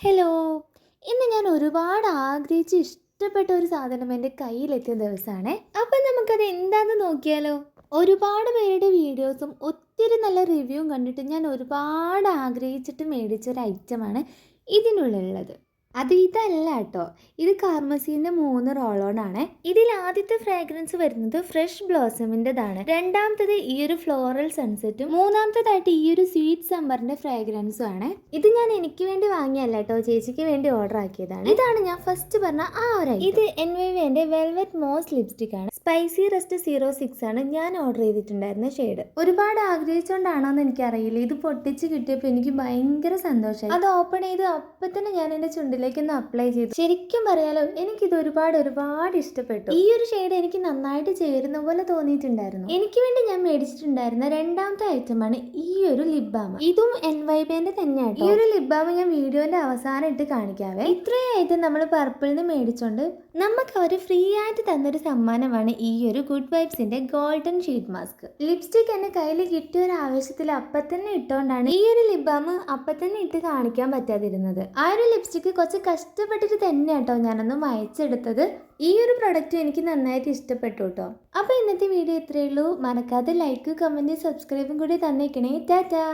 Hello, ഇന്ന് ഞാൻ ഒരുപാട് ആഗ്രഹിച്ച് ഇഷ്ടപ്പെട്ട ഒരു സാധനം എൻ്റെ കയ്യിലെത്തിയ ദിവസമാണ്. അപ്പം നമുക്കത് എന്താണെന്ന് നോക്കിയാലോ? ഒരുപാട് പേരുടെ വീഡിയോസും ഒത്തിരി നല്ല റിവ്യൂവും കണ്ടിട്ട് ഞാൻ ഒരുപാട് ആഗ്രഹിച്ചിട്ട് മേടിച്ചൊരു ഐറ്റമാണ് ഇതിനുള്ളിലുള്ളത്. അത് ഇതല്ല കേട്ടോ, ഇത് കാർമസീൻ്റെ 3 റോളോൺ ആണ്. ഇതിൽ ആദ്യത്തെ ഫ്രാഗ്രൻസ് വരുന്നത് ഫ്രഷ് ബ്ലോസമിൻ്റെതാണ്, രണ്ടാമത്തത് ഈ ഒരു ഫ്ലോറൽ സൺസെറ്റും, മൂന്നാമത്തതായിട്ട് ഈ ഒരു സ്വീറ്റ് സമ്മറിൻ്റെ ഫ്രാഗ്രൻസും ആണ്. ഇത് ഞാൻ എനിക്ക് വേണ്ടി വാങ്ങിയല്ല കേട്ടോ, ചേച്ചിക്ക് വേണ്ടി ഓർഡർ ആക്കിയതാണ്. ഇതാണ് ഞാൻ ഫസ്റ്റ് പറഞ്ഞ ആ ഒരു ഇത് എൻവൈവേൻ്റെ വെൽവെറ്റ് മോസ് ലിപ്സ്റ്റിക് ആണ്. സ്പൈസി റെസ്റ്റ് 06 ആണ് ഞാൻ ഓർഡർ ചെയ്തിട്ടുണ്ടായിരുന്ന ഷെയ്ഡ്. ഒരുപാട് ആഗ്രഹിച്ചുകൊണ്ടാണോ എന്ന് എനിക്കറിയില്ല, ഇത് പൊട്ടിച്ച് കിട്ടിയപ്പോൾ എനിക്ക് ഭയങ്കര സന്തോഷമായി. അത് ഓപ്പൺ ചെയ്ത് അപ്പം തന്നെ ഞാൻ എൻ്റെ ചുണ്ടിലേക്ക് ഒന്ന് അപ്ലൈ ചെയ്തു. ശരിക്കും പറയാലോ, എനിക്കിത് ഒരുപാട് ഇഷ്ടപ്പെട്ടു. ഈ ഒരു ഷെയ്ഡ് എനിക്ക് നന്നായിട്ട് ചേരുന്ന പോലെ തോന്നിയിട്ടുണ്ടായിരുന്നു. എനിക്ക് വേണ്ടി ഞാൻ മേടിച്ചിട്ടുണ്ടായിരുന്ന രണ്ടാമത്തെ ഐറ്റമാണ് ഈ ഒരു ലിപ് ബാം. ഇതും എൻവൈബേന്റെ തന്നെയാണ്. ഈ ഒരു ലിപ് ബാം ഞാൻ വീഡിയോന്റെ അവസാനം ഇട്ട് കാണിക്കാവേ. ഇത്രയും ഐറ്റം നമ്മൾ പർപ്പിളിന് മേടിച്ചോണ്ട് നമുക്ക് അവർ ഫ്രീ ആയിട്ട് തന്നൊരു സമ്മാനമാണ് ഈ ഒരു ഗുഡ് വൈബ്സിന്റെ ഗോൾഡൻ ഷീറ്റ് മാസ്ക്. ലിപ്സ്റ്റിക് എന്റെ കയ്യിൽ കിട്ടിയ ഒരു ആവശ്യത്തിൽ അപ്പം തന്നെ ഇട്ടുകൊണ്ടാണ് ഈ ഒരു ലിപ് ബാം അപ്പം തന്നെ ഇട്ട് കാണിക്കാൻ പറ്റാതിരുന്നത്. ആ ഒരു ലിപ്സ്റ്റിക് കുറച്ച് കഷ്ടപ്പെട്ടിട്ട് തന്നെ കേട്ടോ ഞാനൊന്ന് വായിച്ചെടുത്തത്. ഈ ഒരു പ്രൊഡക്റ്റ് എനിക്ക് നന്നായിട്ട് ഇഷ്ടപ്പെട്ടു കേട്ടോ. അപ്പോൾ ഇന്നത്തെ വീഡിയോ ഇത്രയേ ഉള്ളൂ. മറക്കാതെ ലൈക്ക്, കമൻറ്റ്, സബ്സ്ക്രൈബും കൂടി തന്നേക്കണേ. ടാറ്റാ.